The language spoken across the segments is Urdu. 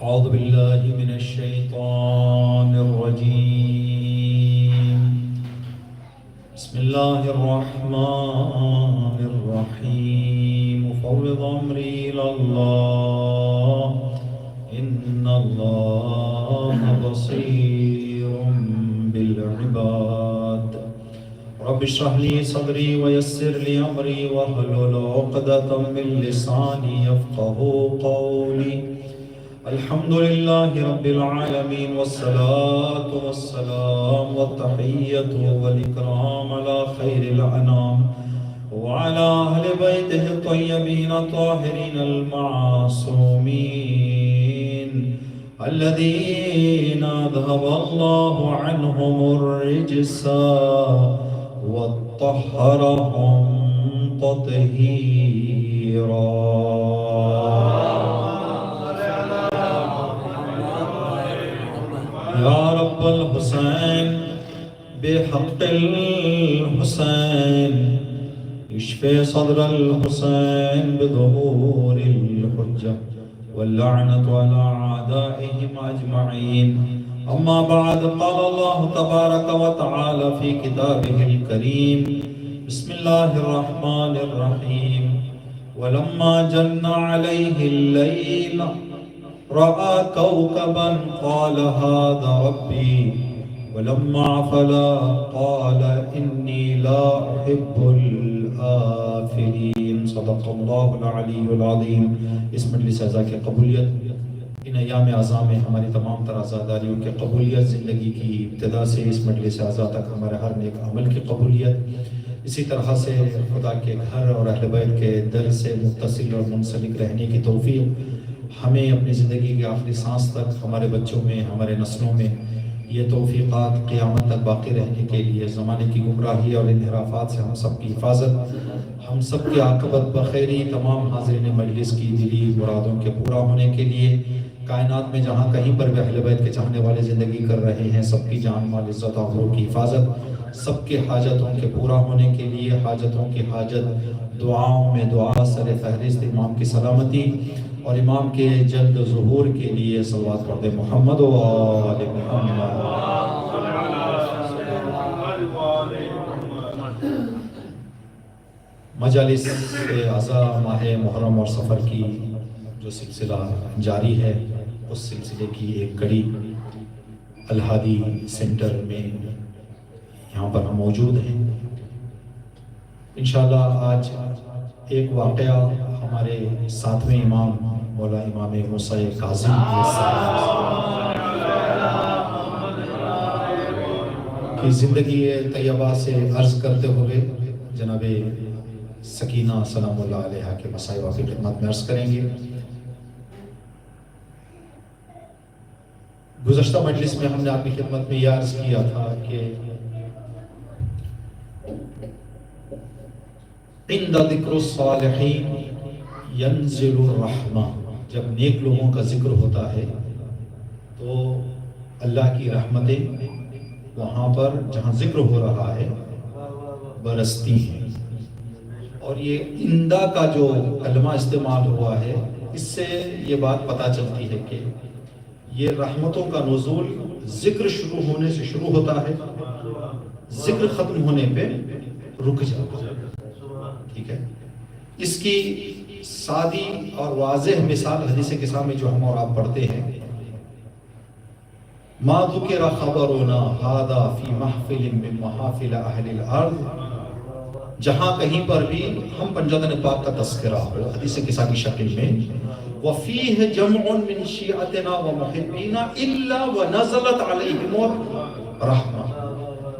أعوذ بالله من الشيطان الرجيم. بسم الله الرحمن الرحيم. فوض أمري إلى الله إن الله بصير بالعباد. رب اشرح لي صدري ويسر لي أمري واحلل عقدة من لساني يفقهوا قولي. الحمد لله رب العالمين والصلاة والسلام والتحية والإكرام على خير الأنام وعلى أهل بيته الطيبين الطاهرين المعصومين الذين أذهب الله عنهم الرجس وطهرهم تطهيرا. یا رب الحسین بحق الحسین اشف صدر الحسین بظهور الحجة واللعنة على أعدائهم أجمعين. أما بعد، قال الله تبارك وتعالى في كتابه الكريم: بسم الله الرحمن الرحيم. ولما جن عليه الليل رأى كوكبا قال هذا ربي ولما عفلا قال إني لا أحب الآفلين. صدق الله العلی العظیم. اس مجلس اعزا کی قبولیت ان ایام اعزا میں ہماری تمام تر عزاداریوں کی قبولیت، زندگی کی ابتدا سے اس مجلس اعزا تک ہمارے ہر نیک عمل کی قبولیت، اسی طرح سے خدا کے گھر اور اہل بیت کے در سے متصل اور منسلک رہنے کی توفیق ہمیں اپنی زندگی کے آخری سانس تک، ہمارے بچوں میں، ہمارے نسلوں میں یہ توفیقات قیامت تک باقی رہنے کے لیے، زمانے کی گمراہی اور انحرافات سے ہم سب کی حفاظت، ہم سب کی عاقبت بخیری، تمام حاضرین مجلس کی دلی مرادوں کے پورا ہونے کے لیے، کائنات میں جہاں کہیں پر بھی اہل بیت کے چاہنے والے زندگی کر رہے ہیں، سب کی جان مال عزت آبرو کی حفاظت، سب کے حاجتوں کے پورا ہونے کے لیے، حاجتوں کی حاجت، دعاؤں میں دعا، سر فہرست امام کی سلامتی اور امام کے جلد ظہور کے لیے صلوات پڑھتے محمد و آل محمد. مجالس اعزا ماہ محرم اور سفر کی جو سلسلہ جاری ہے، اس سلسلے کی ایک کڑی الہادی سینٹر میں یہاں پر ہم موجود ہیں. انشاءاللہ آج ایک واقعہ ہمارے ساتویں امام مولا امام موسیٰ کاظم کی زندگی طیبہ سے عرض کرتے ہوئے جناب سکینہ سلام اللہ علیہ کے مصائبہ کی خدمت میں عرض کریں گے. گزشتہ مجلس میں ہم نے آپ کی خدمت میں یہ عرض کیا تھا کہ عند ذکر الصالحین ینزل الرحمہ، جب نیک لوگوں کا ذکر ہوتا ہے تو اللہ کی رحمتیں وہاں پر جہاں ذکر ہو رہا ہے برستی ہیں. اور یہ اندہ کا جو کلمہ استعمال ہوا ہے، اس سے یہ بات پتہ چلتی ہے کہ یہ رحمتوں کا نزول ذکر شروع ہونے سے شروع ہوتا ہے، ذکر ختم ہونے پہ رک جاتا ہے. ٹھیک ہے، اس کی سادی اور واضح مثال حدیث قصہ میں جو ہم اور آپ پڑھتے ہیں: ما ذکر خبرنا ھذا فی محفل من محافل اہل الارض. جہاں کہیں پر بھی ہم پنجتن پاک کا تذکرہ ہو حدیث قصہ کی شکل میں، وفیہ جمع من شیعتنا ومحبینا الا ونزلت علیہم الرحمہ.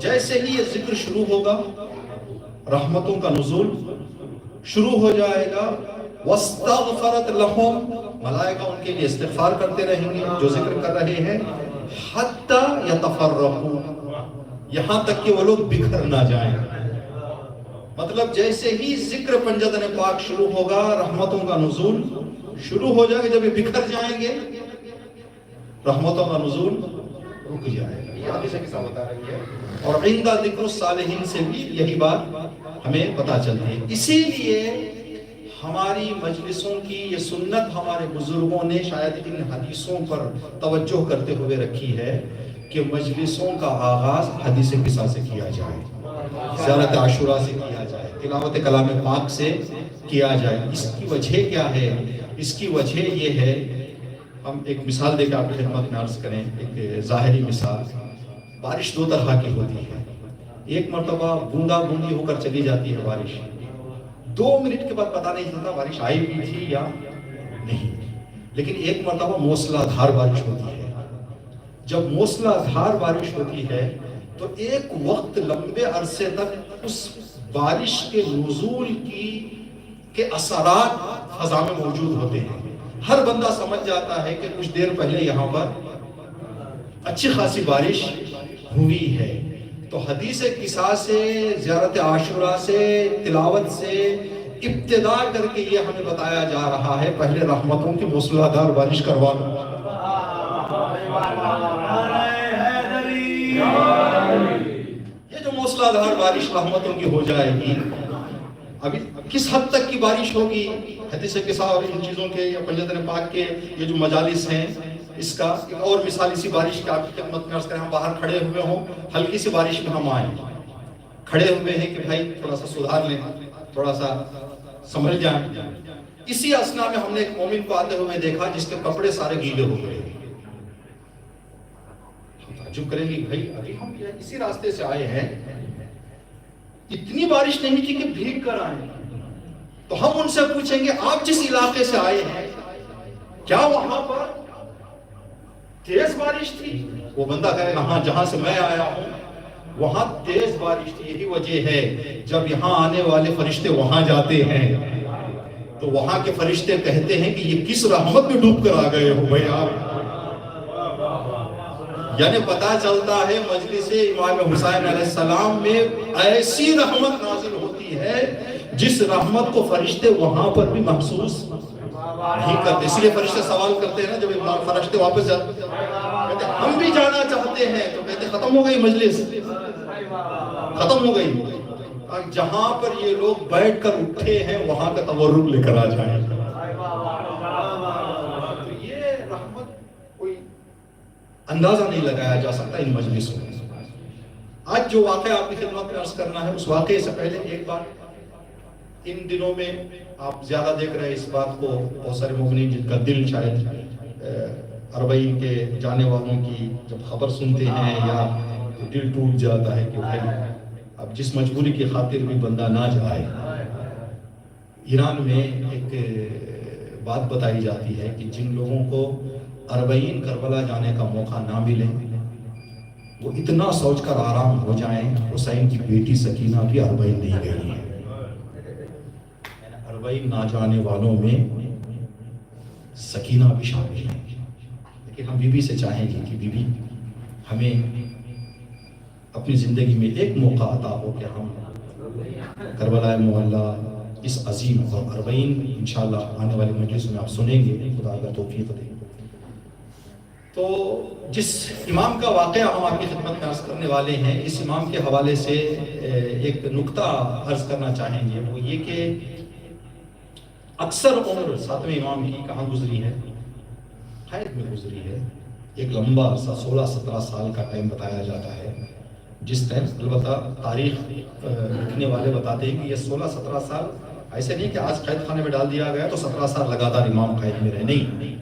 جیسے ہی یہ ذکر شروع ہوگا، رحمتوں کا نزول شروع ہو جائے گا. واستغفرت لہم، ملائکہ ان کے لیے استغفار کرتے رہیں گے جو ذکر کر رہے ہیں. حتی یتفرقوا، یہاں تک کہ وہ لوگ بکھر نہ جائیں. مطلب جیسے ہی ذکر پنجتن پاک شروع ہوگا، رحمتوں کا نزول شروع ہو جائے گا. جب یہ بکھر جائیں گے، رحمتوں کا نزول رک جائے گا. یہ حدیث قصہ بتا رہی ہے. اور عند ذکر الصالحین سے بھی یہی بات ہمیں پتہ چلتی ہے. اسی لیے ہماری مجلسوں کی یہ سنت ہمارے بزرگوں نے شاید ان حدیثوں پر توجہ کرتے ہوئے رکھی ہے کہ مجلسوں کا آغاز حدیث قصہ سے کیا جائے، زیارت عاشورہ سے کیا جائے، تلاوت کلام پاک سے کیا جائے۔ اس کی وجہ کیا ہے؟ اس کی وجہ یہ ہے، ہم ایک مثال دے کے آپ کی خدمت میں عرض کریں، ایک ظاہری مثال۔ بارش دو طرح کی ہوتی ہے، ایک مرتبہ بوندا بوندی ہو کر چلی جاتی ہے بارش، 2 منٹ کے بعد پتہ نہیں چلتا بارش آئی بھی تھی یا نہیں، لیکن ایک مرتبہ موسلا دھار بارش ہوتی ہے۔ جب موسلا دھار بارش ہوتی ہے تو ایک وقت لمبے عرصے تک اس بارش کے نزول کے اثرات فضا میں موجود ہوتے ہیں۔ ہر بندہ سمجھ جاتا ہے کہ کچھ دیر پہلے یہاں پر اچھی خاصی بارش ہوئی ہے۔ تو حدیث قصہ سے، زیارت عاشورہ سے، تلاوت سے ابتدا کر کے یہ ہمیں بتایا جا رہا ہے پہلے رحمتوں کی موسلادھار بارش کروا دو۔ یہ جو موسلادھار بارش رحمتوں کی ہو جائے گی، ابھی کس حد تک کی بارش ہوگی؟ حدیث قصہ اور ان چیزوں کے یا پنجتن پاک کے یہ جو مجالس ہیں، اس کا ایک اور مثال اسی بارش کے آپ کی خدمت میں عرض کریں۔ ہم باہر کھڑے ہوئے ہوں، ہلکی سی بارش میں ہم آئیں، کھڑے ہوئے ہیں کہ بھائی تھوڑا سا سدھار لیں، تھوڑا سا سنبھل جائیں۔ اسی اسنا میں ہم نے ایک مومن کو آتے ہوئے دیکھا جس کے کپڑے سارے گیلے ہو گئے۔ تعجب کریں گے بھائی ابھی ہم اسی راستے سے آئے ہیں، اتنی بارش نہیں تھی کہ بھیگ کر آئے۔ تو ہم ان سے پوچھیں گے آپ جس علاقے سے آئے ہیں کیا وہاں پر تیز بارش تھی؟ وہ بندہ کہے گا ہاں، جہاں سے میں آیا ہوں وہاں تیز بارش تھی۔ یہی وجہ ہے جب یہاں آنے والے فرشتے وہاں جاتے ہیں تو وہاں کے فرشتے کہتے ہیں کہ یہ کس رحمت میں ڈوب کر آ گئے ہو بھائی آپ۔ یعنی پتہ چلتا ہے مجلس امام حسین علیہ السلام میں ایسی رحمت نازل ہوتی ہے جس رحمت کو فرشتے وہاں پر بھی محسوس نہیں کرتے۔ اس لیے فرشتے سوال کرتے ہیں نا، جب فرشتے واپس جاتے کہتے ہم بھی جانا چاہتے ہیں، تو کہتے ختم ہو گئی مجلس، ختم ہو گئی۔ جہاں پر یہ لوگ بیٹھ کر اٹھے ہیں وہاں کا تورک لے کر آ جائیں۔ یہ رحمت کوئی اندازہ نہیں لگایا جا سکتا ان مجلسوں میں۔ آج جو واقعہ آپ کی خدمت میں عرض کرنا ہے، اس واقعے سے پہلے ایک بات، ان دنوں میں آپ زیادہ دیکھ رہے ہیں اس بات کو، بہت سارے مومنین جن کا دل شاید اربعین کے جانے والوں کی جب خبر سنتے ہیں یا دل ٹوٹ جاتا ہے کہ بھائی اب جس مجبوری کی خاطر بھی بندہ نہ جائے۔ ایران میں ایک بات بتائی جاتی ہے کہ جن لوگوں کو اربعین کربلا جانے کا موقع نہ ملے وہ اتنا سوچ کر آرام ہو جائیں حسین کی بیٹی سکینہ بھی اربعین نہیں گئی ہے۔ اربعین نہ جانے والوں میں سکینہ بھی شامل ہے۔ لیکن ہم بی بی سے چاہیں گے کہ بی بی ہمیں اپنی زندگی میں ایک موقع عطا ہو کہ ہم کربلا معلیٰ اس عظیم اور اربعین انشاءاللہ آنے والی مجلس میں آپ سنیں گے، خدا اگر توفیق دے۔ تو جس امام کا واقعہ ہم آپ کی خدمت میں عرض کرنے والے ہیں، اس امام کے حوالے سے ایک نکتہ عرض کرنا چاہیں گے، وہ یہ کہ اکثر عمر ساتویں امام کی کہاں گزری ہے؟ حید میں گزری ہے۔ ایک لمبا عرصہ 16-17 سال کا ٹائم بتایا جاتا ہے، جس ٹائم البتہ تاریخ لکھنے والے بتاتے ہیں کہ یہ 16-17 سال ایسے نہیں کہ آج قید خانے میں ڈال دیا گیا تو 17 سال لگاتار امام قید میں رہے، نہیں،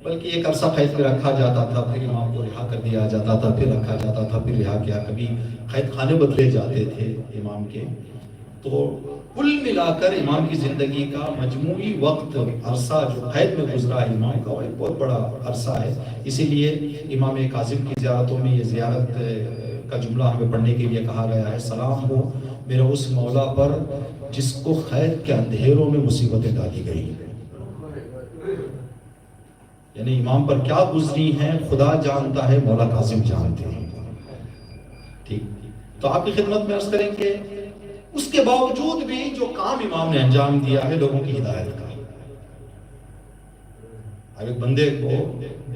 بلکہ ایک عرصہ قید میں رکھا جاتا تھا، پھر امام کو رہا کر دیا جاتا تھا، پھر رکھا جاتا تھا، پھر رہا کیا، کبھی قید خانے بدلے جاتے تھے امام کے۔ تو کل ملا کر امام کی زندگی کا مجموعی وقت عرصہ جو قید میں گزرا ہے امام کا، وہ ایک بہت بڑا عرصہ ہے۔ اسی لیے امام کاظم کی زیارتوں میں یہ زیارت کا جملہ ہمیں پڑھنے کے لیے کہا گیا ہے، سلام ہو میرے اس مولا پر جس کو قید کے اندھیروں میں مصیبتیں ڈالی گئی۔ یعنی امام پر کیا گزری ہیں خدا جانتا ہے، مولا کاظم جانتے ہیں۔ ٹھیک، تو آپ کی خدمت میں عرض کریں کہ اس کے باوجود بھی جو کام امام نے انجام دیا ہے لوگوں کی ہدایت کا، اب ایک بندے کو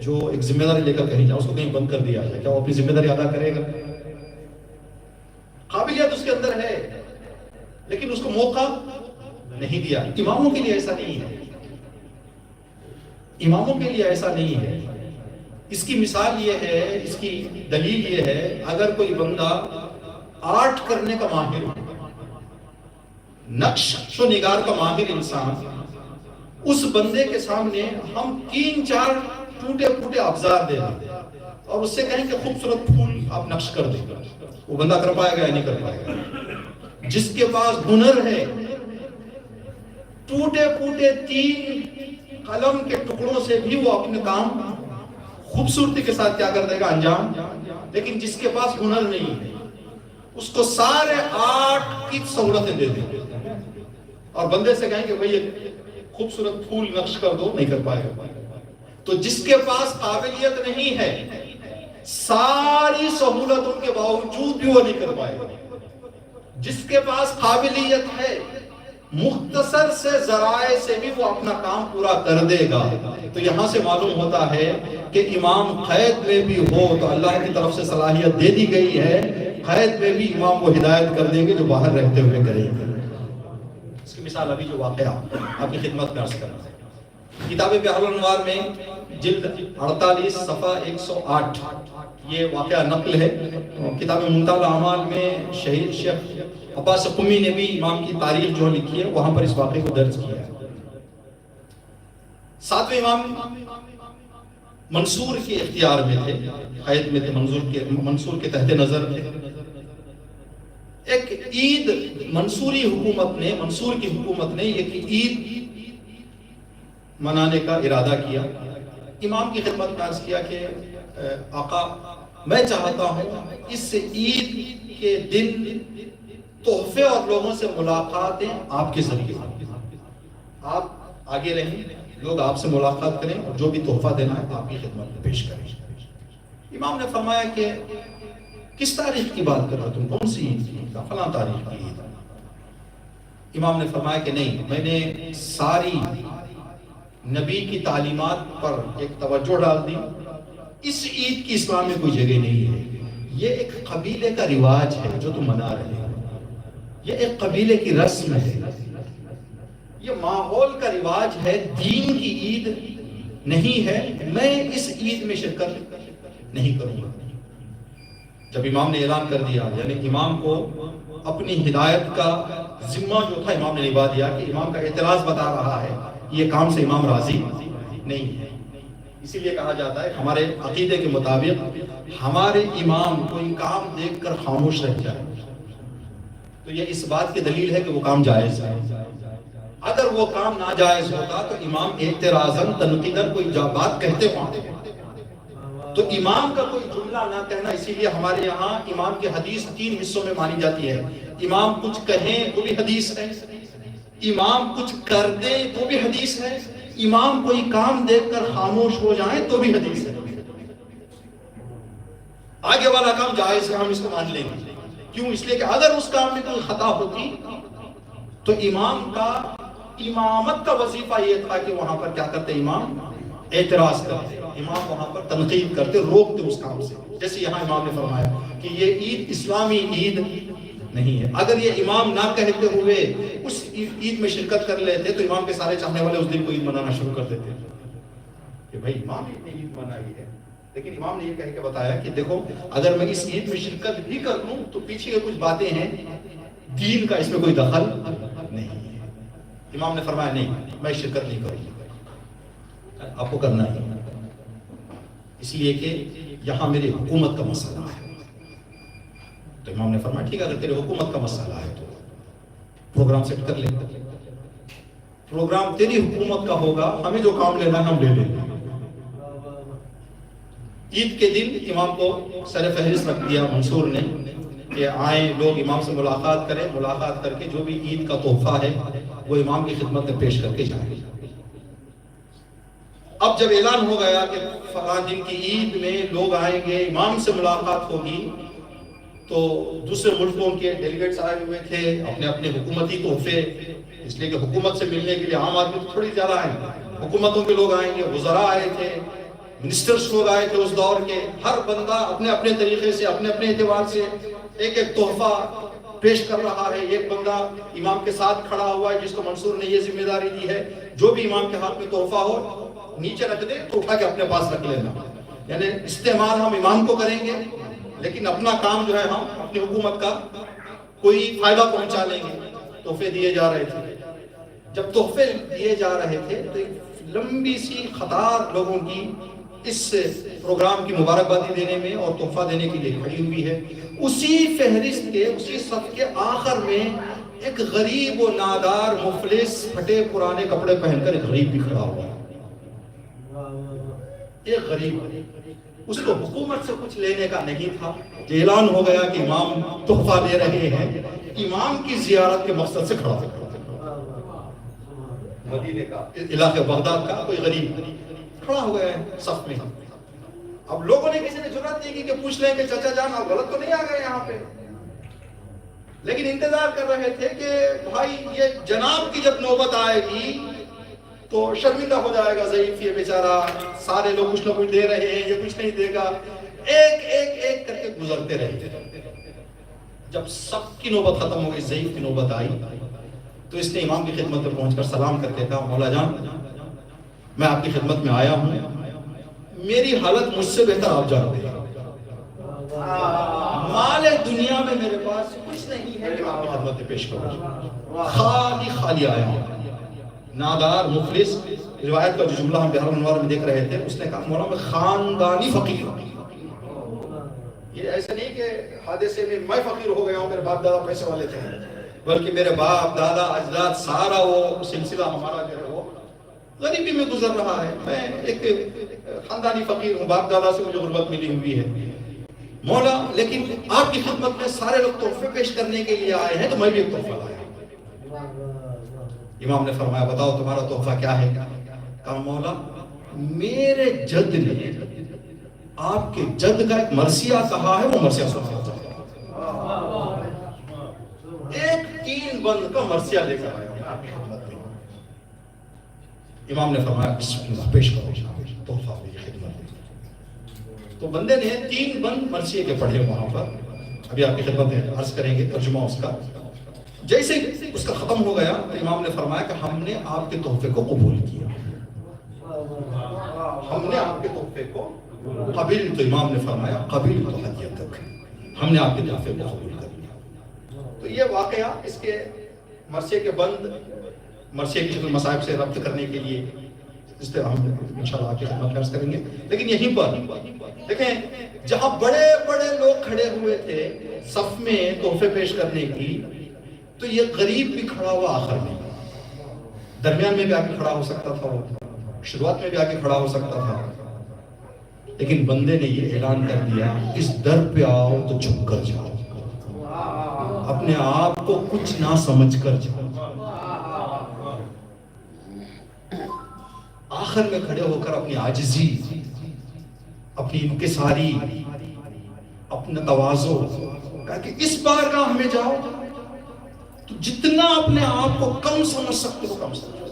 جو ایک ذمہ داری لے کر کہیں جائے، اس کو کہیں بند کر دیا جائے، کیا وہ اپنی ذمہ داری ادا کرے گا؟ قابلیت اس کے اندر ہے لیکن اس کو موقع نہیں دیا. اماموں کے لیے ایسا نہیں ہے, اماموں کے لیے ایسا نہیں ہے. اس کی مثال یہ ہے, اس کی دلیل یہ ہے, اگر کوئی بندہ آرٹ کرنے کا ماہر ہو, نقش و نگار کا ماہر انسان, اس بندے کے سامنے ہم 3-4 ٹوٹے پھوٹے ابزار دے دیں اور اس سے کہیں کہ خوبصورت پھول آپ نقش کر دیں, وہ بندہ کر پائے گا یا نہیں کر پائے گا؟ جس کے پاس ہنر ہے, ٹوٹے پھوٹے 3 قلم کے ٹکڑوں سے بھی وہ اپنے کام خوبصورتی کے ساتھ کیا کر دے گا, انجام. لیکن جس کے پاس ہنر نہیں ہے, اس کو سارے آرٹ کی سہولتیں دے دیں اور بندے سے کہیں کہ بھئی خوبصورت پھول نقش کر دو, نہیں کر پائے گا. تو جس کے پاس قابلیت نہیں ہے, ساری سہولتوں کے باوجود بھی وہ نہیں کر پائے گا. جس کے پاس قابلیت ہے, مختصر سے ذرائع سے بھی وہ اپنا کام پورا کر دے گا. تو یہاں سے معلوم ہوتا ہے کہ امام قید میں بھی ہو تو اللہ کی طرف سے صلاحیت دے دی گئی ہے, قید میں بھی امام کو ہدایت کر دیں گے جو باہر رہتے ہوئے کریں گے. اس کی مثال ابھی جو واقعہ آپ کی خدمت میں عرض کرنا ہے, کتاب بحر الانوار میں جلد 48 صفحہ 108 یہ واقعہ نقل ہے. کتاب منتہی الاعمال میں شہید شیخ عباس قمی نے بھی امام کی تاریخ جو لکھی ہے وہاں پر اس واقعے کو درج کیا ہے. 7ویں امام منصور کے اختیار میں تھے, قید میں تھے, منصور کے تحت نظر تھے. ایک عید منصور کی حکومت نے ایک عید منانے کا ارادہ کیا. امام کی خدمت میں عرض کیا کہ آقا میں چاہتا ہوں اس عید کے دن تحفے اور لوگوں سے ملاقاتیں آپ کے ذریعے, آپ آگے رہیں, لوگ آپ سے ملاقات کریں اور جو بھی تحفہ دینا ہے آپ کی خدمت میں پیش کریں. امام نے فرمایا کہ کس تاریخ کی بات کر رہے ہو تم, کون سی عید کی؟ فلاں تاریخ کی عید. امام نے فرمایا کہ نہیں, میں نے ساری نبی کی تعلیمات پر ایک توجہ ڈال دی, اس عید کی اسلام میں کوئی جگہ نہیں ہے. یہ ایک قبیلے کا رواج ہے جو تم منا رہے ہو, یہ ایک قبیلے کی رسم ہے, یہ ماحول کا رواج ہے, دین کی عید نہیں ہے. میں اس عید میں شرکت نہیں کروں گا. جب امام نے اعلان کر دیا, یعنی امام کو اپنی ہدایت کا ذمہ جو تھا امام نے نبھا دیا کہ امام کا اعتراض بتا رہا ہے, یہ کام سے امام راضی نہیں ہے. اسی لیے کہا جاتا ہے ہمارے عقیدے کے مطابق ہمارے امام کوئی کام دیکھ کر خاموش رہ جائے تو یہ اس بات کی دلیل ہے کہ وہ کام جائز ہے. اگر وہ کام ناجائز ہوتا تو امام اعتراضاً تنقیداً کوئی بات کہتے ہوتے, تو امام کا کوئی جملہ نہ کہنا. اسی لیے ہمارے یہاں امام کی حدیث 3 حصوں میں مانی جاتی ہے. امام کچھ کہیں تو بھی حدیث ہے, امام کچھ کر دیں تو بھی حدیث ہے, امام کوئی کام دیکھ کر خاموش ہو جائیں تو بھی حدیث ہے. آگے والا کام جائز ہے, ہم اس کو مان لیں گے. کیوں؟ اس لیے کہ اگر اس کام میں کوئی خطا ہوتی تو امام کا امامت کا وظیفہ یہ تھا کہ وہاں پر کیا کرتے, امام اعتراض کرتے, امام وہاں پر تنقید کرتے, روکتے اس کام سے. جیسے یہاں امام نے فرمایا کہ یہ عید اسلامی عید نہیں ہے. اگر یہ امام نہ کہتے ہوئے اس عید میں شرکت کر لیتے تو امام کے سارے چاہنے والے اس دن کو عید منانا شروع کر دیتے کہ بھائی امام نے عید منائی ہے. لیکن امام نے یہ کہہ کے بتایا کہ دیکھو اگر میں اس عید میں شرکت بھی کر لوں تو پیچھے کے کچھ باتیں ہیں, دین کا اس میں کوئی دخل نہیں ہے. امام نے فرمایا نہیں, میں شرکت نہیں کروں گا, آپ کو کرنا ہے, اس لیے کہ یہاں میری حکومت کا مسئلہ ہے. تو امام نے فرمایا ٹھیک ہے, اگر تیرے حکومت کا مسئلہ ہے تو پروگرام سیٹ کر لیں, پروگرام تیری حکومت کا ہوگا, ہمیں جو کام لینا ہے ہم لے لیں گے. عید کے دن امام کو سر فہرست رکھ دیا منصور نے کہ آئیں لوگ امام سے ملاقات کریں, ملاقات کر کے جو بھی عید کا تحفہ ہے وہ امام کی خدمت میں پیش کر کے جائیں. اب جب اعلان ہو گیا کہ فلاں دن کی عید میں لوگ آئیں گے, امام سے ملاقات ہوگی, تو دوسرے ملکوں کے ڈیلیگیٹس آئے ہوئے تھے, اپنے اپنے حکومتی تحفے, اس لیے کہ حکومت سے ملنے کے لیے عام آدمی تھوڑی زیادہ آئیں گے, حکومتوں کے لوگ آئیں گے, وزراء آئے تھے, منسٹرز لوگ آئے تھے اس دور کے. ہر بندہ اپنے اپنے طریقے سے اپنے اپنے اعتبار سے ایک ایک تحفہ پیش کر رہا ہے، ایک بندہ امام کے ساتھ کھڑا ہوا ہے جس کو منصور نے یہ ذمہ داری دی ہے جو بھی امام کے ہاتھ میں تحفہ ہو نیچے رکھ دے تو اٹھا کے اپنے پاس رکھ لینا، یعنی استعمال ہم امام کو کریں گے لیکن اپنا کام جو ہے ہم اپنی حکومت کا کوئی فائدہ پہنچا لیں گے۔ تحفے دیے جا رہے تھے، جب تحفے دیے جا رہے تھے تو ایک لمبی سی قطار لوگوں کی اس پروگرام کی مبارکبادی دینے میں اور تحفہ دینے کے لیے کھڑی ہوئی ہے۔ اسی فہرست کے اسی صف کے آخر میں ایک غریب و نادار مفلس پھٹے پرانے کپڑے پہن کر ایک غریب بھی کھڑا ہوا ہے۔ ایک غریب، اس کو حکومت سے کچھ لینے کا نہیں تھا، اعلان ہو گیا کہ امام تحفہ دے رہے ہیں، امام کی زیارت کے مقصد سے کھڑا ہو مدینے کا علاقے بغداد کا کوئی غریب کھڑا ہو گیا ہے صف میں۔ اب لوگوں نے کسی نے جرات نہیں کی کہ پوچھ لیں کہ چچا جان آپ غلط تو نہیں آ گئے یہاں پہ، لیکن انتظار کر رہے تھے کہ بھائی یہ جناب کی جب نوبت آئے گی تو شرمندہ ہو جائے گا ضعیف یہ بیچارہ، سارے لوگ کچھ نہ کچھ دے رہے ہیں یہ کچھ نہیں دے گا، ایک ایک ایک کر کے گزرتے رہے۔ جب سب کی نوبت ختم ہو گئی، ضعیف کی نوبت آئی تو اس نے امام کی خدمت میں پہنچ کر سلام کر کے کہا مولا جان میں آپ کی خدمت میں آیا ہوں، میری حالت مجھ سے بہتر آپ جانتے ہیں، مال دنیا میں میرے پاس کچھ نہیں ہے کہ آپ کی خدمت میں پیش کروں، خالی خالی آیا ہوں۔ نادار مفلس، روایت کا جو جملہ ہم بہار الانوار میں دیکھ رہے تھے، اس نے کہا مولا میں خاندانی فقیر ہوں، یہ ایسا نہیں کہ حادثے میں میں فقیر ہو گیا ہوں، میرے باپ دادا پیسے والے تھے، بلکہ میرے باپ دادا اجداد سارا وہ سلسلہ ہمارا جو ہے وہ غریبی میں گزر رہا ہے، میں ایک خاندانی فقیر ہوں، باپ دادا سے مجھے غربت ملی ہوئی ہے مولا، لیکن آپ کی خدمت میں سارے لوگ تحفے پیش کرنے کے لیے آئے ہیں تو میں بھی ایک تحفہ لایا۔ امام نے فرمایا بتاؤ تمہارا تحفہ کیا ہے؟ کہا مولا میرے جد نے آپ کے جد کا ایک مرثیہ کہا ہے، وہ مرثیہ سنا ایک 3 بند کا مرثیہ لے کر آیا ہوں آپ کی خدمت میں۔ امام نے فرمایا بسم اللہ پیش کرو تحفہ میری خدمت میں۔ تو بندے نے 3 بند مرثیے کے پڑھے وہاں پر، ابھی آپ کی خدمت میں عرض کریں گے ترجمہ اس کا۔ جیسے اس کا ختم ہو گیا تو امام نے فرمایا کہ ہم نے آپ کے تحفے کو قبول کیا، ہم نے آپ کے تحفے کو قبول، تو امام نے فرمایا قبول تو ہدیتک، ہم نے آپ کے تحفے کو قبول کر لیا۔ تو یہ واقعہ اس کے مرثیے کے بند، مرثیے کی شکل مصائب سے ربط کرنے کے لیے اس طرح ہم انشاءاللہ آپ کی خدمت میں عرض کریں گے۔ لیکن یہیں پر دیکھیں جہاں بڑے بڑے لوگ کھڑے ہوئے تھے صف میں تحفے پیش کرنے کی، تو یہ غریب بھی کھڑا ہوا آخر میں، درمیان میں بھی آ کے کھڑا ہو سکتا تھا، وہ شروعات میں بھی آ کے کھڑا ہو سکتا تھا، لیکن بندے نے یہ اعلان کر دیا اس در پہ آؤ تو جھک کر جاؤ، اپنے آپ کو کچھ نہ سمجھ کر جاؤ۔ آخر میں کھڑے ہو کر اپنی عاجزی، اپنی انکساری، اپنا تواضع، کہا کہ اس بارگاہ میں جاؤ تو جتنا اپنے آپ کو کم سمجھ سکتے ہو کم سمجھو،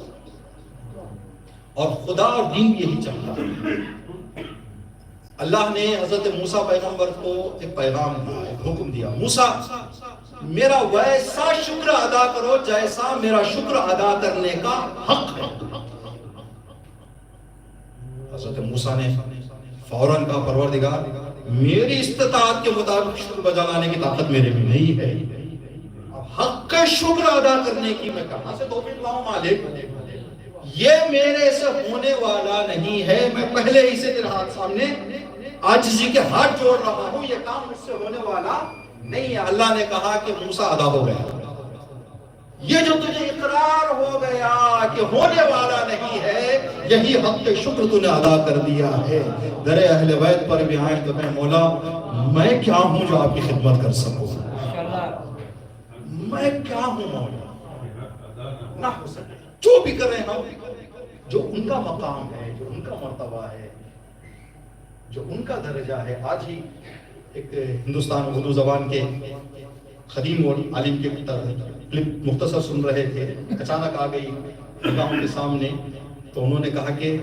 اور خدا اور دین یہی چاہتا ہے۔ اللہ نے حضرت موسیٰ پیغمبر کو ایک پیغام دیا، ایک حکم دیا، موسیٰ میرا ویسا شکر ادا کرو جیسا میرا شکر ادا کرنے کا حق ہے۔ حضرت موسیٰ نے فوراً کہا پروردگار میری استطاعت کے مطابق شکر بجا لانے کی طاقت میرے میں نہیں ہے، حق کا شکر ادا کرنے کی میں کہاں سے توفیق لاؤں مالک، یہ میرے سے ہونے والا نہیں ہے، میں پہلے ہی سے تیرے ہاتھ سامنے عاجزی کے ہاتھ جوڑ رہا ہوں، یہ کام مجھ سے ہونے والا نہیں ہے۔ اللہ نے کہا کہ موسیٰ ادا ہو گیا، یہ جو تجھے اقرار ہو گیا کہ ہونے والا نہیں ہے، یہی حق کے شکر تو نے ادا کر دیا ہے۔ در اہل بیت پر بھی آئیں تو کہ مولا میں کیا ہوں جو آپ کی خدمت کر سکوں، میں کیا ہوں مولا، نہ ہو سکے جو بھی کریں ہم، جو ان کا مقام ہے، جو ان کا مرتبہ ہے، جو ان کا درجہ ہے۔ آج ہی ایک ہندوستان اردو زبان کے خدیم اور عالم کے کلپ مختصر سن رہے تھے، اچانک آ گئی نگاہوں کے سامنے، تو انہوں نے کہا کہ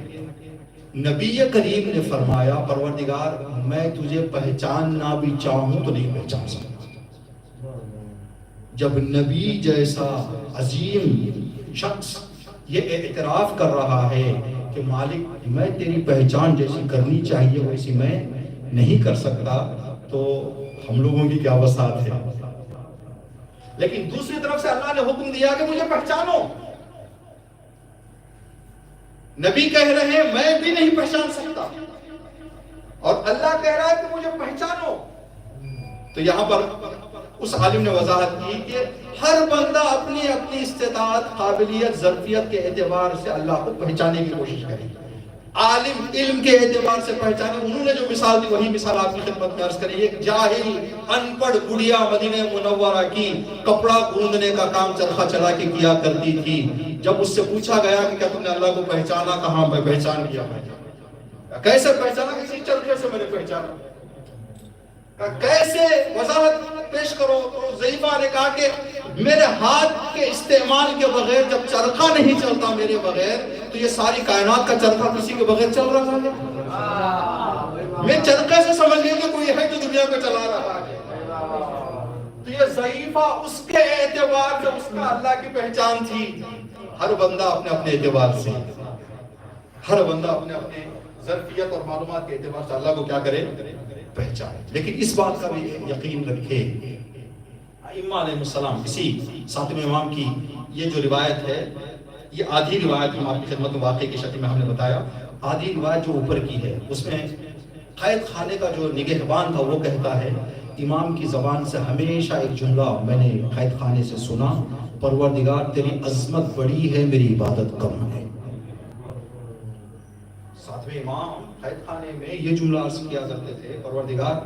نبی کریم نے فرمایا پروردگار میں تجھے پہچاننا بھی چاہوں تو نہیں پہچان سکتا، جب نبی جیسا عظیم شخص یہ اعتراف کر رہا ہے کہ مالک میں تیری پہچان جیسی کرنی چاہیے ویسی میں نہیں کر سکتا، تو ہم لوگوں کی کیا وسعت ہے؟ لیکن دوسری طرف سے اللہ نے حکم دیا کہ مجھے پہچانو. نبی کہہ رہے ہیں میں بھی نہیں پہچان سکتا، اور اللہ کہہ رہا ہے کہ مجھے پہچانو. تو یہاں پر اس عالم نے وضاحت کی کہ ہر بندہ اپنی اپنی استطاعت، قابلیت، ظرفیت کے اعتبار سے اللہ کو پہچانے کی کوشش کرے. عالم علم کے اعتبار سے پہچانے. انہوں نے جو مثال دی وہی مثال آپ کی خدمت میں عرض کریں. ایک جاہل ان پڑھ بڑھیا مدینہ منورہ کی کپڑا گوندنے کا کام چرخہ چلا کے کیا کرتی تھی. جب اس سے پوچھا گیا کہ کیا تم نے اللہ کو پہچانا؟ کہاں میں پہچان کیا. کیسے پہچانا؟ کسی چرخے سے میں نے پہچانا. کیسے وضاحت پیش کرو؟ تو ضعیفہ نے کہا کہ میرے ہاتھ کے استعمال کے بغیر جب چرخہ نہیں چلتا میرے بغیر، تو یہ ساری کائنات کا چرخہ کسی کے بغیر چل رہا ہے. میں چرخے سے سمجھ لیا کہ کوئی ہے جو دنیا کو چلا رہا ہے. تو یہ ضعیفہ اس کے اعتبار سے اس کا اللہ کی پہچان تھی. ہر بندہ اپنے اپنے اعتبار سے، ہر بندہ اپنے اپنے ظرفیت اور معلومات کے اعتبار سے اللہ کو کیا کرے؟ پہچانے. لیکن اس بات کا بھی یقین رکھے، ائمہ علیہ السلام، اسی ساتویں امام کی یہ جو روایت ہے، یہ آدھی روایت ہم آپ کی خدمت میں واقعے کی شکل میں ہم نے بتایا. آدھی روایت جو اوپر کی ہے اس میں قید خانے کا جو نگہبان تھا وہ کہتا ہے امام کی زبان سے ہمیشہ ایک جملہ میں نے قید خانے سے سنا، پروردگار تیری عظمت بڑی ہے، میری عبادت کم ہے. ساتویں امام قید خانے میں یہ جملہ عرض کیا کرتے تھے، پروردگار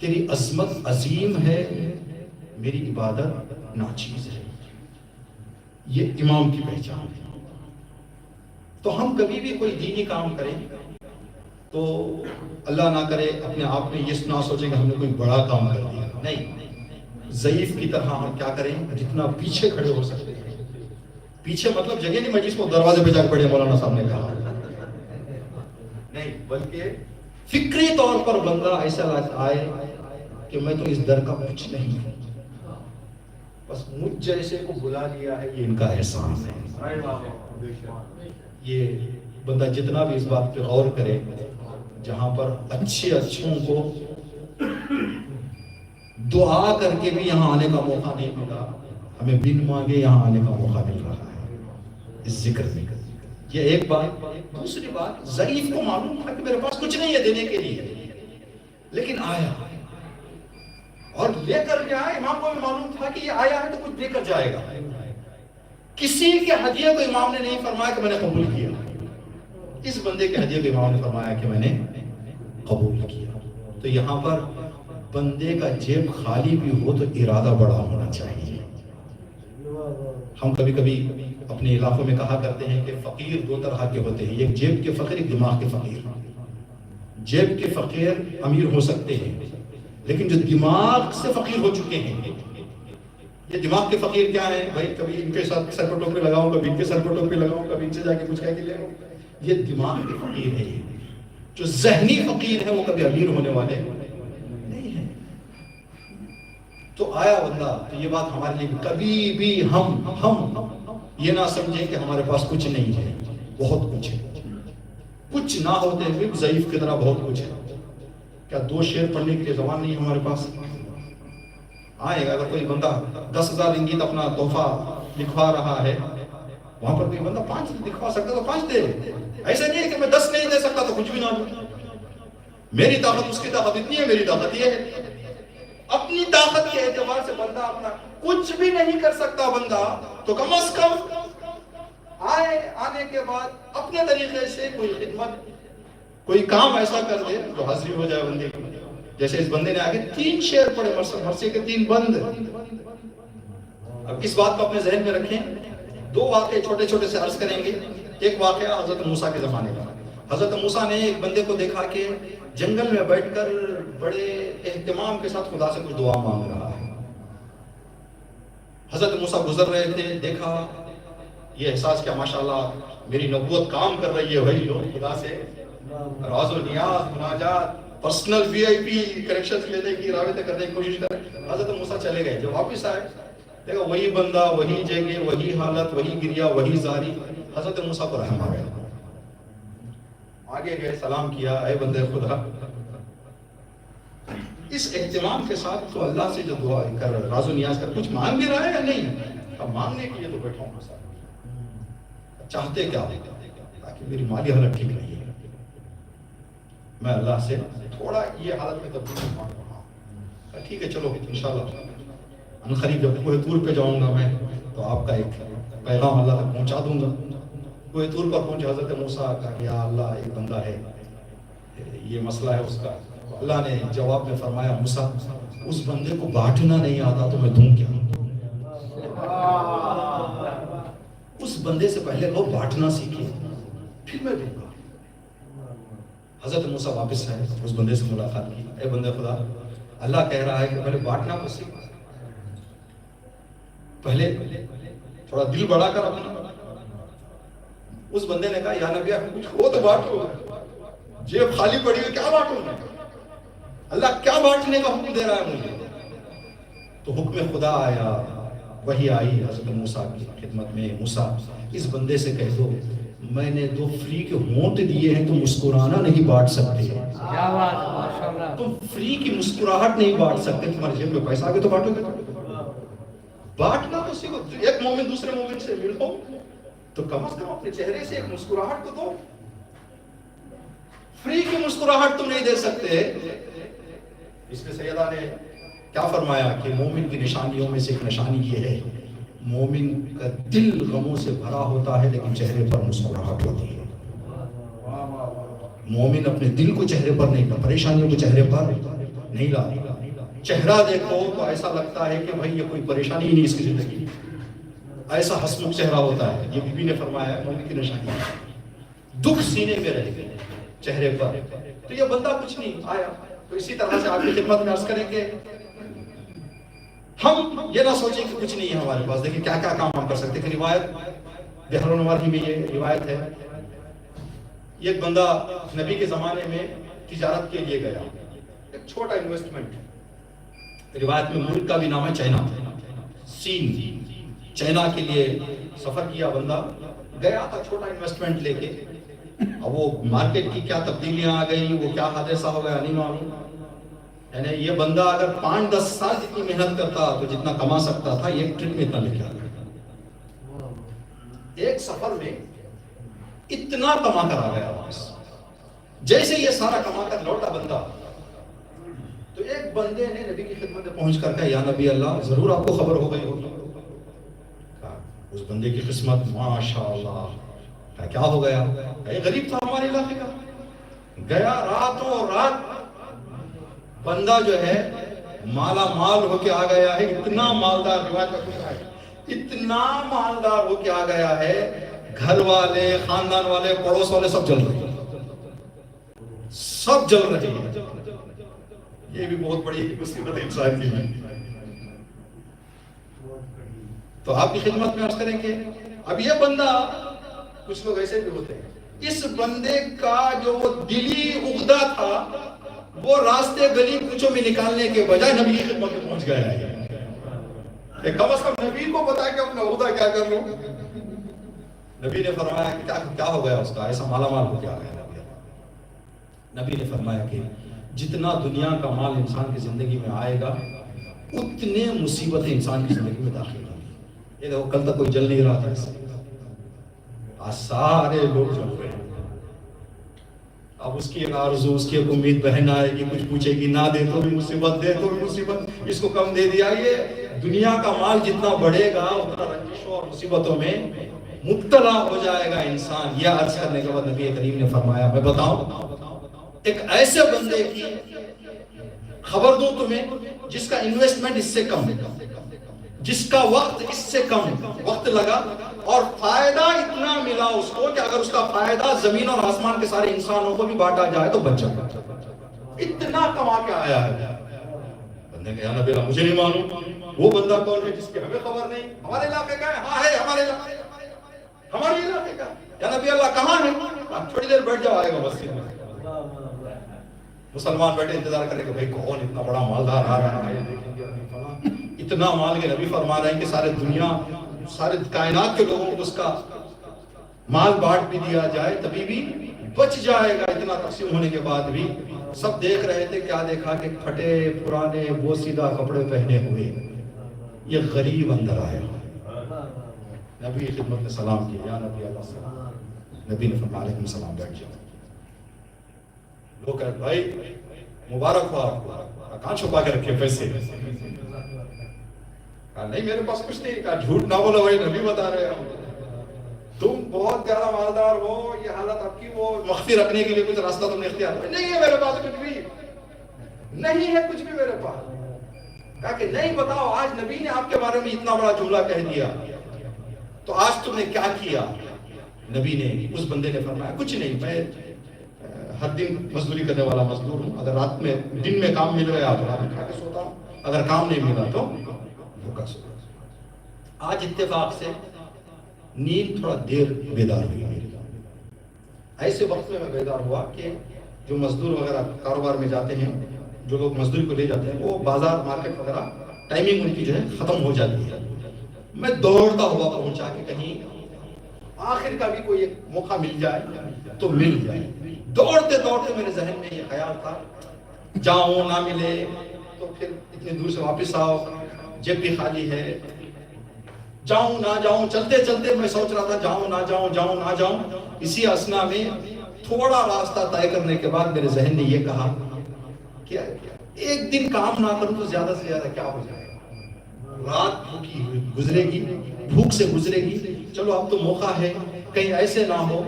تیری عظمت عظیم ہے، میری عبادت ناچیز ہے. یہ امام کی پہچان ہے. تو ہم کبھی بھی کوئی دینی کام کریں تو اللہ نہ کرے اپنے آپ میں یہ نہ سوچیں کہ ہم نے کوئی بڑا کام کر دیا. نہیں، ضعیف کی طرح ہم کیا کریں؟ جتنا پیچھے کھڑے ہو سکتے ہیں. پیچھے مطلب جگہ نہیں مجلس کو دروازے پہ جا کے پڑھے مولانا صاحب نے کہا، نہیں، بلکہ فکری طور پر بندہ ایسا آئے کہ میں تو اس در کا کچھ نہیں ہوں، بس مجھ جیسے کو بلا لیا ہے، یہ ان کا احسان ہے. یہ بندہ جتنا بھی اس بات پہ غور کرے، جہاں پر اچھے اچھوں کو دعا کر کے بھی یہاں آنے کا موقع نہیں ملا، ہمیں بن مانگے یہاں آنے کا موقع مل رہا ہے اس ذکر میں. یہ ایک بات. دوسری بات، ضعیف کو معلوم تھا کہ میرے پاس کچھ نہیں ہے دینے کے لیے، لیکن آیا اور لے کر گیا. امام کو بھی معلوم تھا کہ یہ آیا ہے تو کچھ دے کر جائے گا. کسی کے ہدیے کو امام نے نہیں فرمایا کہ میں نے قبول کیا. اس بندے کے ہدیے کو امام نے فرمایا کہ میں نے قبول کیا. تو یہاں پر بندے کا جیب خالی بھی ہو تو ارادہ بڑا ہونا چاہیے. ہم کبھی کبھی اپنے علاقوں میں کہا کرتے ہیں کہ فقیر دو طرح کے ہوتے ہیں، ایک جیب کے فقیر، ایک دماغ کے فقیر. جیب کے فقیر امیر ہو سکتے ہیں، لیکن جو دماغ سے فقیر ہو چکے ہیں، یہ دماغ کے فقیر کیا ہیں؟ بھائی کبھی ان کے ساتھ سر پر ٹوپی لگاؤں، کبھی ان کے سر پر ٹوپی لگاؤں، کبھی ان سے جا کے کچھ کہہ کے لے آؤں. یہ دماغ کے فقیر ہے. جو ذہنی فقیر ہے وہ کبھی امیر ہونے والے نہیں ہیں. تو آیا بندہ، تو یہ بات ہمارے لیے کبھی بھی ہم یہ نہ سمجھیں کہ ہمارے پاس کچھ نہیں ہے. بہت کچھ ہے. کچھ نہ ہوتے ہوئے ضعیف کی طرح بہت کچھ ہے. کیا 2 شعر پڑھنے کے لیے زبان نہیں ہمارے پاس؟ آئے گا. اگر کوئی بندہ 10,000 رنگیت اپنا تحفہ لکھوا رہا ہے، وہاں پر کوئی بندہ 5 لکھوا سکتا تو 5 دے. ایسا نہیں ہے کہ میں 10 نہیں دے سکتا تو کچھ بھی نہ دوں. میری طاقت اس کی طاقت اتنی ہے، میری طاقت یہ ہے. اپنی طاقت کے اعتبار سے بندہ اپنا کچھ بھی نہیں کر سکتا بندہ، تو کم از کم آنے کے بعد اپنے طریقے سے کوئی خدمت، کوئی کام ایسا کر دے جو حاضری ہو جائے بندے کی. جیسے اس بندے نے آگے 3 شعر پڑھے، مرثیے کے 3 بند. اب اس بات کو اپنے ذہن میں رکھیں. 2 واقعے چھوٹے چھوٹے سے عرض کریں گے. ایک واقعہ حضرت موسیٰ کے زمانے کا. حضرت موسیٰ نے ایک بندے کو دیکھا کہ جنگل میں بیٹھ کر بڑے اہتمام کے ساتھ خدا سے کچھ دعا مانگ رہا ہے. حضرت موسیٰ گزر رہے تھے، دیکھا، یہ احساس کیا ماشاءاللہ میری نبوت کام کر رہی ہے. وہی لوگ خدا سے راز و نیاز، مناجات، پرسنل VIP کنیکشنز لینے کی، رابطے کرنے کی کوشش کر رہے. حضرت موسیٰ چلے گئے. جب واپس آئے دیکھو وہی بندہ، وہی جگہ، وہی حالت، وہی گریا، وہی زاری. حضرت موسیٰ کو رحم آ گیا، آگے گئے، سلام کیا، اے بندے خدا. اس اہتمام کے ساتھ تو اللہ سے جو دعا کر راز و نیاز کر کچھ مانگ بھی رہا ہے یا نہیں؟ اب مانگنے کے لیے تو بیٹھا ہوں ساتھ، چاہتے کیا ہو تاکہ میری مالی حالت ٹھیک رہی ہے، میں اللہ سے تھوڑا یہ حالت میں تبدیلی مانگ رہا ہوں. ٹھیک ہے چلو انشاءاللہ عنقریب جب کوہ طور پہ جاؤں گا میں تو آپ کا ایک پیغام اللہ تک پہنچا دوں گا. کوہ طور پر پہنچے، حضرت موسیٰ کہا کہ یا اللہ ایک بندہ ہے، یہ مسئلہ ہے اس کا. اللہ نے جواب میں فرمایا موسیٰ اس بندے کو بانٹنا نہیں آتا تو میں دوں کیا؟ اس بندے سے پہلے لوگ بانٹنا سیکھے پھر میں دوں گا. حضرت موسیٰ واپس آئے، اس بندے سے ملاقات کی. اے بندے خدا، اللہ کہہ رہا ہے کہ پہلے بانٹنا کو سیکھ، پہلے تھوڑا دل بڑا کر اپنا. اس بندے نے کہا یا نبی کچھ ہو تو بانٹو، جیب خالی پڑی ہوئی کیا بانٹوں؟ اللہ کیا بانٹنے کا حکم دے رہا ہے مجھے؟ تو حکم خدا آیا، وہی آئی حضرت موسیٰ کی خدمت میں. موسیٰ اس بندے سے کہہ دو میں نے 2 فری کے ہونٹ دیے ہیں، تم مسکرانا نہیں بانٹ سکتے. تم فری کی مسکراہٹ نہیں بانٹ سکتے. تمہارے جیب میں پیسہ آگے تو بانٹو گے، بانٹنا تو سیکھو. ایک مومن دوسرے مومن سے ملو تو کم از کم اپنے چہرے سے ایک مسکراہٹ تو دو. فری کی مسکراہٹ تم نہیں دے سکتے. اس میں سیدہ نے کیا فرمایا کہ مومن کی نشانیوں میں سے ایک نشانی یہ ہے، مومن کا دل غموں سے بھرا ہوتا ہے لیکن چہرے پر مسکراہٹ ہوتی ہے. مومن اپنے دل کو چہرے پر نہیں، پریشانیوں کو چہرے پر نہیں لاتا. چہرہ دیکھو تو ایسا لگتا ہے کہ بھائی یہ کوئی پریشانی ہی نہیں اس کی زندگی، ایسا ہسمکھ چہرہ ہوتا ہے. یہ بی بی نے فرمایا ہے مومن کی نشانی دکھ سینے میں رہے گا چہرے پر. تو یہ بندہ کچھ نہیں آیا تو اسی طرح سے آپ کی خدمت میں عرض کریں کہ ہم یہ نہ سوچیں کہ کچھ نہیں ہے ہمارے پاس. دیکھیں کیا کیا کام ہم کر سکتے ہیں. روایت بہر النواری میں یہ روایت ہے، ایک بندہ نبی کے زمانے میں تجارت کے لیے گیا، ایک چھوٹا انویسٹمنٹ. روایت میں ملک کا بھی نام ہے چائنا، چین، چائنا کے لیے سفر کیا بندہ. گیا تھا چھوٹا انویسٹمنٹ لے کے. اب وہ مارکیٹ کی کیا تبدیلیاں آ گئی، وہ کیا حادثہ ہو گیا نہیں معلوم. یعنی یہ بندہ اگر 5-10 سال جتنی محنت کرتا تو جتنا کما سکتا تھا ایک ٹرپ میں اتنا لے کے آ گیا. ایک سفر میں اتنا کما کر آ گیا واپس. جیسے یہ سارا کما کر لوٹا بندہ تو ایک بندے نے نبی کی خدمت میں پہنچ کر کہا یا نبی اللہ ضرور آپ کو خبر ہو گئی ہوگی. اس بندے کی قسمت ماشاءاللہ. کیا ہو گیا؟ ایک غریب تھا ہمارے علاقے کا، گیا راتوں رات بندہ جو ہے مالا مال ہو کے آ گیا ہے. اتنا مالدار، روایت کا کچھ ہے، اتنا مالدار ہو کے آ گیا ہے گھر والے، خاندان والے، پڑوس والے سب جل رہے ہیں، سب جل رہے ہیں. یہ بھی بہت بڑی مصیبت ہے انسان کی. تو آپ کی خدمت میں عرض کریں کہ اب یہ بندہ، کچھ لوگ ایسے بھی ہوتے ہیں، اس بندے کا جو وہ دلی عقدہ تھا وہ راستے گلی کوچوں میں نکالنے کے بجائے نبی کی خدمت میں پہنچ گیا ہے. کم از کم نبی کو بتا کہ اپنا عقدہ کیا کر لوں. نبی نے فرمایا کہ کیا ہو گیا اس کا، ایسا مالا مال ہو گیا ہے. نبی نے فرمایا کہ جتنا دنیا کا مال انسان کی زندگی میں آئے گا اتنے مصیبتیں انسان کی زندگی میں داخل ہوں گی. یہ دیکھو کل تک کوئی جل نہیں رہا تھا، آج سارے لوگ جل رہے ہیں. اب اس کی ایک آرزو، اس کی ایک امید بہن آئے گی کچھ پوچھے گی، نہ دے تو بھی مصیبت، دے تو بھی مصیبت، اس کو کم دے دیا. یہ دنیا کا مال جتنا بڑھے گا اتنا رنجشوں اور مصیبتوں میں مبتلا ہو جائے گا انسان. یہ عرض کرنے کے بعد نبی کریم نے فرمایا میں بتاؤں ایک ایسے بندے کی خبر دوں تمہیں جس کا انویسٹمنٹ اس سے کم، جس کا وقت اس سے کم وقت لگا اور فائدہ اتنا ملا اس کو کہ اگر اس کا فائدہ زمین اور آسمان کے سارے انسانوں کو بھی بانٹا جائے تو بچ جائے. اتنا کما کے آیا ہے. بندے کہ یا نبی اللہ مجھے نہیں معلوم وہ بندہ کون ہے جس کی ہمیں خبر نہیں. ہمارے علاقے کا ہے؟ ہاں ہے ہمارے علاقے کا. یا نبی اللہ کہاں ہے؟ آپ تھوڑی دیر بیٹھ جاؤ، آئے گا مسجد میں. مسلمان بیٹھے انتظار کریں کہ بھائی کون اتنا بڑا مالدار آ رہا ہے. اتنا مال کے نبی فرما رہے ہیں کہ سارے دنیا سارے کائنات کے لوگوں کو اس کا مال بانٹ بھی دیا جائے تبھی بھی بچ جائے گا. اتنا تقسیم ہونے کے بعد بھی سب دیکھ رہے تھے. کیا دیکھا کہ پھٹے پرانے وہ سیدھا کپڑے پہنے ہوئے یہ غریب اندر آیا. نبی کی خدمت میں سلام کیا, یا نبی اللہ سلام. نبی نے فرمایا علیکم السلام, بیٹھ جاؤ. لوگ کہتے بھائی مبارک ہو آپ کو, کہاں چھپا کے رکھے پیسے؟ کہا نہیں میرے پاس کچھ نہیں. کہا جھوٹ نہ بولو بھائی, نبی بتا رہے ہو تم بہت زیادہ مالدار ہو, یہ حالت آپ کی, وہ مخفی رکھنے کے لیے کچھ راستہ تم نے اختیار کیا. نہیں ہے میرے پاس کچھ بھی, نہیں ہے کچھ بھی میرے پاس. کہا کہ نہیں بتاؤ, آج نبی نے آپ کے بارے میں اتنا بڑا جملہ کہہ دیا تو آج تم نے کیا کیا؟ نبی نے, اس بندے نے فرمایا کچھ نہیں, میں ہر دن مزدوری کرنے والا مزدور ہوں. اگر رات میں دن میں کام مل گیا تو رات میں کھا کے سوتا ہوں, اگر کام نہیں ملا تو بھوکا سوتا ہوں. آج اتفاق سے نیند تھوڑا دیر بیدار ہوئی میری. ایسے وقت میں بیدار ہوا کہ جو مزدور وغیرہ کاروبار میں جاتے ہیں, جو لوگ مزدوری کو لے جاتے ہیں, وہ بازار مارکیٹ وغیرہ ٹائمنگ ان کی جو ہے ختم ہو جاتی ہے. میں دوڑتا ہوا پہنچا کہ کہیں آخر کا بھی کوئی ایک موقع مل جائے تو مل جائے. دوڑتے دوڑتے میرے ذہن میں یہ خیال تھا جاؤں نہ ملے تو پھر اتنی دور سے واپس آؤ, جیب بھی خالی ہے, جاؤں نہ جاؤں. چلتے چلتے میں سوچ رہا تھا جاؤں نہ جاؤں, جاؤں نہ جاؤں. اسی اسنا میں تھوڑا راستہ طے کرنے کے بعد میرے ذہن نے یہ کہا کہ ایک دن کام نہ کروں تو زیادہ سے زیادہ کیا ہو جائے گا, رات بھوکی گزرے گی, بھوک سے گزرے گی. چلو اب تو موقع ہے, کہیں ایسے نہ ہو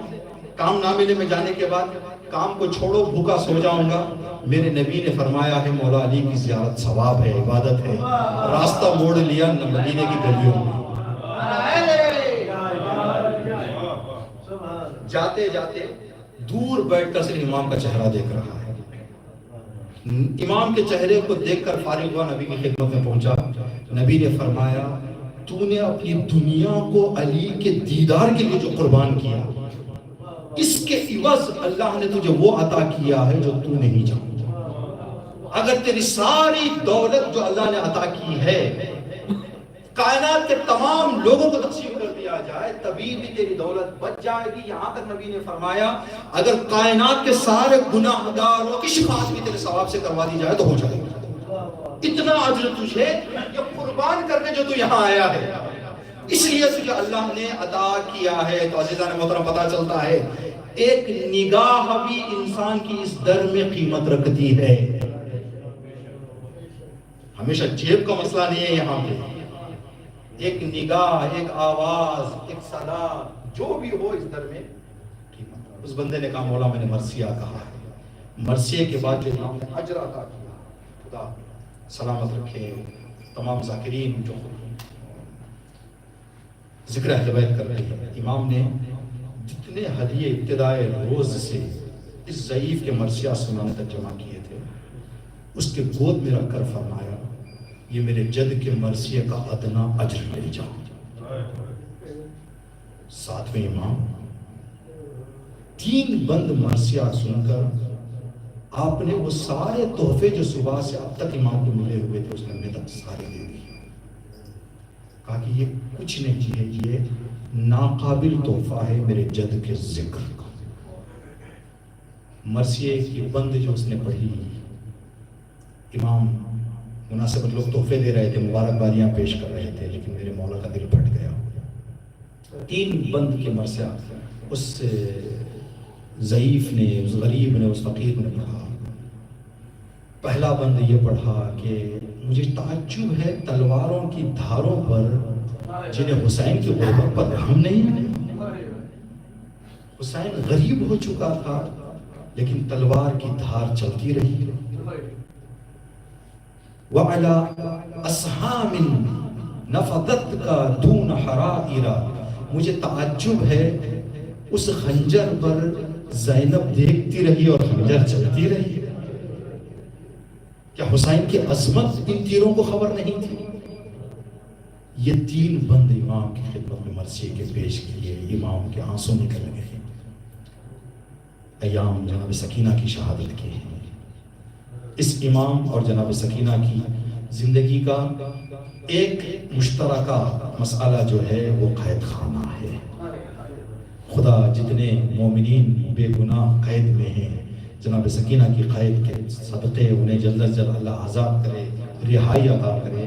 کام نہ ملے میں جانے کے بعد کام کو چھوڑو بھوکا سو جاؤں گا. میرے نبی نے فرمایا ہے مولا علی کی زیارت ثواب ہے, عبادت ہے. راستہ موڑ لیا مدینے کی گلیوں میں. جاتے جاتے دور بیٹھ کر صرف امام کا چہرہ دیکھ رہا ہے. امام کے چہرے کو دیکھ کر فارغ ہوا, نبی کی خدمت میں پہنچا. نبی نے فرمایا تو نے اپنی دنیا کو علی کے دیدار کے لیے جو قربان کیا, اس کے عوض اللہ نے تجھے وہ عطا کیا ہے جو تو نہیں جانتا. اگر تیری ساری دولت جو اللہ نے عطا کی ہے کائنات کے تمام لوگوں کو تقسیم کر دیا جائے تبھی بھی تیری دولت بچ جائے گی. یہاں تک نبی نے فرمایا اگر کائنات کے سارے گناہ گاروں کی شفاعت بھی تیرے ثواب سے کروا دی جائے تو ہو جائے گی. اتنا اجر تجھے یہ قربان کر کے جو تو یہاں آیا ہے, اس لیے تجھے اللہ نے عطا کیا ہے. تو عزیزان محترم پتہ چلتا ہے ایک نگاہ بھی انسان کی اس در میں قیمت رکھتی ہے. ہمیشہ جیب کا مسئلہ نہیں ہے یہاں پہ. ایک نگاہ, ایک آواز, ایک صدا, جو بھی ہو اس در میں قیمت. اس بندے نے کہا مولا میں نے مرثیہ کہا ہے. مرثیے کے بعد جو امام نے اجر عطا کیا, خدا سلامت رکھے تمام ذاکرین جو ذکر اہل بیت کر رہے ہیں. امام نے جتنے ہدیے ابتدائے روز سے اس ضعیف کے مرثیہ سنانے تک جمع کیے تھے, اس کے گود میں رکھ کر فرمایا یہ میرے جد کے مرثیے کا ادنا اجر لے جاؤ. ساتویں امام 3 بند مرثیہ سن کر آپ نے وہ سارے تحفے جو صبح سے اب تک امام کو ملے ہوئے تھے اس نے میرے تک سارے دے دیے. کہا کہ یہ کچھ نہیں ہے, یہ ناقابل تحفہ ہے میرے جد کے ذکر کا. مرثیے کی بند جو اس نے پڑھی, امام مناسبت لوگ تحفے دے رہے تھے, مبارکبادیاں پیش کر رہے تھے, لیکن میرے مولا کا دل پھٹ گیا. 3 بند کے مرثیہ اس ضعیف نے, اس غریب نے, اس فقیر نے پڑھا. پہلا بند یہ پڑھا کہ مجھے تعجب ہے تلواروں کی دھاروں پر جنہیں حسین کی غربت پر رحم نہیں ہے. حسین غریب ہو چکا تھا لیکن تلوار کی دھار چلتی رہی. وَعَلَىٰ أَصْحَامٍ نَفَضَتْ كَا دُونَ حَرَائِرَ. مجھے تعجب ہے اس خنجر پر زینب دیکھتی رہی اور خنجر چلتی رہی. کیا حسین کی عظمت ان تیروں کو خبر نہیں تھی؟ یہ 3 بند امام کی خدمت میں مرثیے کے پیش کیے. امام کے آنسو نکل گئے. ایام جناب سکینہ کی شہادت کے ہیں. اس امام اور جناب سکینہ کی زندگی کا ایک مشترکہ مسئلہ جو ہے وہ قید خانہ ہے۔ خدا جتنے مومنین بے گناہ قید میں ہیں، جناب سکینہ کی قید کے صدقے انہیں جلد از جلد اللہ آزاد کرے، رہائی عطا کرے۔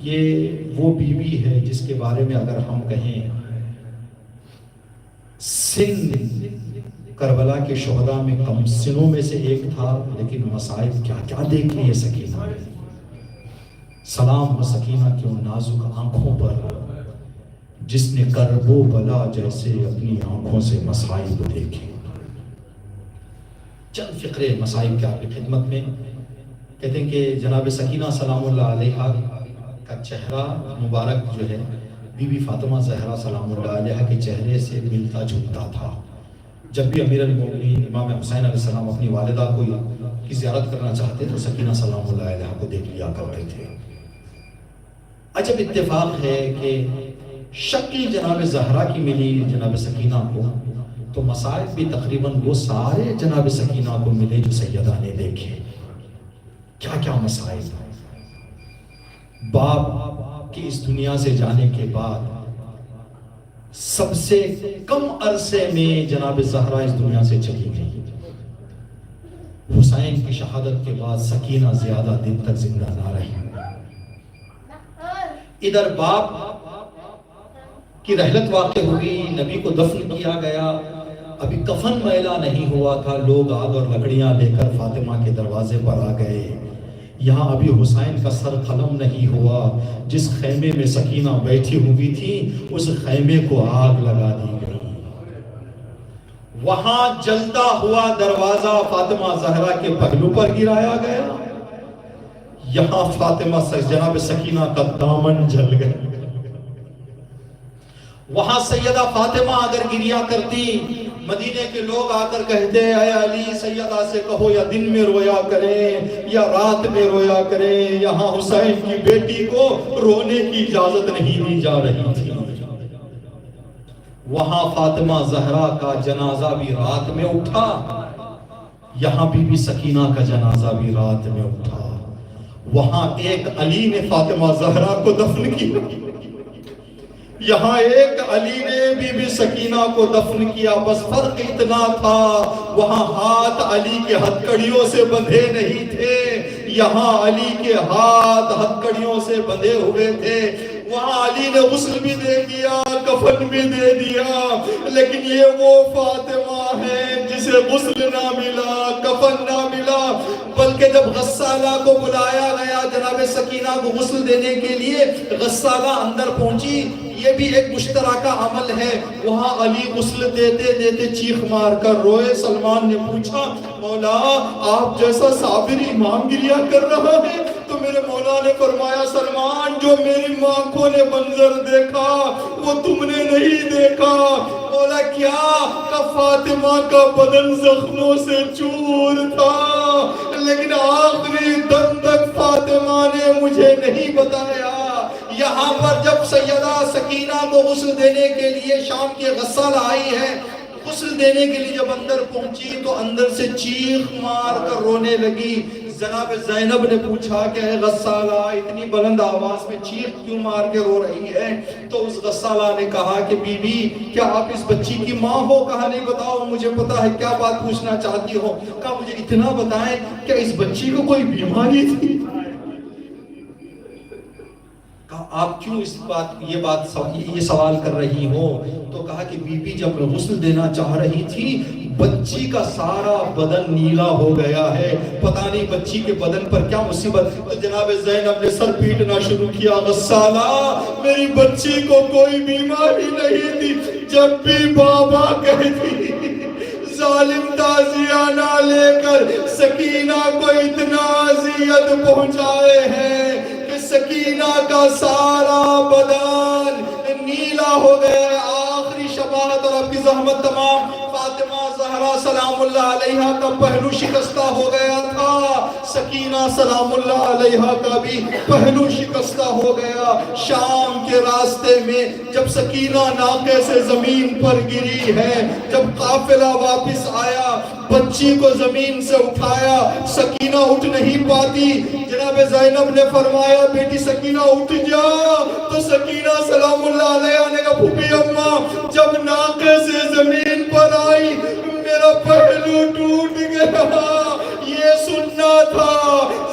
یہ وہ بیوی ہے جس کے بارے میں اگر ہم کہیں سن کربلا کے شہداء میں کم سنوں میں سے ایک تھا، لیکن مصائب کیا کیا دیکھ لیے سکینہ نے۔ سلام و سکینہ کی ان نازک آنکھوں پر جس نے کرب و بلا جیسے اپنی آنکھوں سے مصائب دیکھے۔ چند فقرے مصائب کے آپ کی خدمت میں کہتے ہیں کہ جناب سکینہ سلام اللہ علیہا کا چہرہ مبارک جو ہے بی بی فاطمہ زہرا سلام اللہ علیہا کے چہرے سے ملتا جلتا تھا۔ جب بھی امیر المومنین امام حسین علیہ السلام اپنی والدہ کو کی زیارت کرنا چاہتے تو سکینہ سلام اللہ علیہا کو دیکھ لیا کرتے تھے۔ عجب اتفاق ہے کہ شکل جناب زہرا کی ملی جناب سکینہ کو، تو مصائب بھی تقریباً وہ سارے جناب سکینہ کو ملے جو سیدہ نے دیکھے۔ کیا کیا مصائب! باپ کے اس دنیا سے جانے کے بعد سب سے کم عرصے میں جناب زہرا اس دنیا سے چلی گئی۔ حسین کی شہادت کے بعد سکینہ زیادہ دن تک زندہ نہ رہی۔ ادھر باپ کی رحلت واقع ہوئی، نبی کو دفن کیا گیا، ابھی کفن میلا نہیں ہوا تھا، لوگ آگ اور لکڑیاں لے کر فاطمہ کے دروازے پر آ گئے۔ یہاں ابھی حسین کا سر قلم نہیں ہوا، جس خیمے میں سکینہ بیٹھی ہوئی تھی اس خیمے کو آگ لگا دی گئی۔ وہاں جلتا ہوا دروازہ فاطمہ زہرا کے پہلو پر گرایا گیا، یہاں فاطمہ جناب سکینہ کا دامن جل گیا۔ وہاں سیدہ فاطمہ اگر گریا کرتی، مدینے کے لوگ آ کر کہتے اے علی سیدہ سے کہو یا دن میں رویا کریں یا رات میں رویا کریں، یہاں حسین کی بیٹی کو رونے کی اجازت نہیں دی جا رہی تھی۔ وہاں فاطمہ زہرا کا جنازہ بھی رات میں اٹھا، یہاں بی بی سکینہ کا جنازہ بھی رات میں اٹھا۔ وہاں ایک علی نے فاطمہ زہرا کو دفن کیا، یہاں ایک علی نے بی بی سکینہ کو دفن کیا، بس فرق اتنا تھا وہاں ہاتھ علی کے ہتھکڑیوں سے بندھے نہیں تھے، یہاں علی کے ہاتھ ہتھکڑیوں سے بندھے ہوئے تھے۔ وہاں علی نے غسل بھی دے دیا، کفن بھی دے دیا، لیکن یہ وہ فاطمہ ہے جسے غسل نہ ملا، کفن نہ ملا، بلکہ جب غسالہ کو بلایا گیا جناب سکینہ کو غسل دینے کے لیے، غسالہ اندر پہنچی، یہ بھی ایک مشترکہ عمل ہے۔ وہاں علی غسل دیتے دیتے چیخ مار کر روئے۔ سلمان نے پوچھا مولا آپ جیسا صابر امام گریا کر رہا ہے؟ تو میرے مولا نے فرمایا سلمان جو میری آنکھوں نے منظر دیکھا وہ تم نے نہیں دیکھا۔ مولا کیا؟ کہ فاطمہ کا بدن زخموں سے چور تھا، لیکن آخری دم تک فاطمہ نے مجھے نہیں بتایا۔ یہاں پر جب سیدہ سکینہ کو غسل دینے کے لیے شام کی غسالہ آئی ہے، غسل دینے کے لیے جب اندر پہنچی تو اندر سے چیخ مار کر رونے لگی۔ جناب زینب نے پوچھا کہ اے غسالہ اتنی بلند آواز میں چیخ کیوں مار کے رو رہی ہے؟ تو اس غسالہ نے کہا کہ بی بی کیا آپ اس بچی کی ماں ہو؟ کہا نہیں بتاؤ مجھے پتا ہے کیا بات پوچھنا چاہتی ہو۔ کہا مجھے اتنا بتائیں کہ اس بچی کو کوئی بیماری تھی؟ آپ کیوں یہ سوال کر رہی ہو؟ تو کہا کہ بی بی جب غسل دینا چاہ رہی تھی بچی کا سارا بدن نیلا ہو گیا ہے، پتہ نہیں بچی کے بدن پر کیا مصیبت۔ تو جناب زینب نے سر پیٹنا شروع کیا، غسالہ میری بچی کو کوئی بیماری نہیں تھی۔ جب بھی بابا کہتی ظالم تعزیہ نہ لے کر سکینہ کو اتنا اذیت پہنچائے ہیں کہ سکینہ کا سارا بدن نیلا ہو گیا۔ آخری شباہت اور اب کی زحمت تمام، فاطمہ زہرا سلام اللہ علیہا کا پہلو شکستہ ہو گیا تھا۔ سکینہ سلام اللہ علیہا کا بھی پہلو شکستہ ہو گیا۔ شام کے راستے میں جب سکینہ ناقے سے زمین پر گری ہے، جب قافلہ واپس آیا، بچی کو زمین سے اٹھایا، سکینہ اٹھ نہیں پاتی، جناب زینب نے فرمایا بیٹی سکینہ اٹھ جا، تو سکینہ سلام اللہ علیہا نے کہا پھوپھی اماں جب ناقے سے زمین پر آئی میرا پہلو ٹوٹ گیا، یہ سننا تھا۔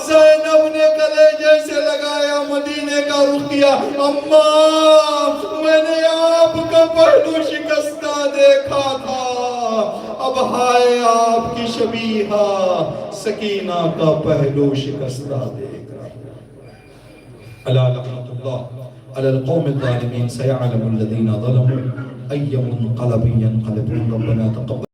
زینب نے کلیجے سے لگایا، مدینے کا رخ کیا، اماں میں نے آپ کا پہلو شکستہ دیکھا تھا، اب ہائے آپ کی شبیہہ سکینہ کا پہلو شکستہ دیکھا۔ الا لعنۃ اللہ علی القوم الظالمین سیعلم الذین ظلموا ای منقلب ینقلبون ربنا تقبل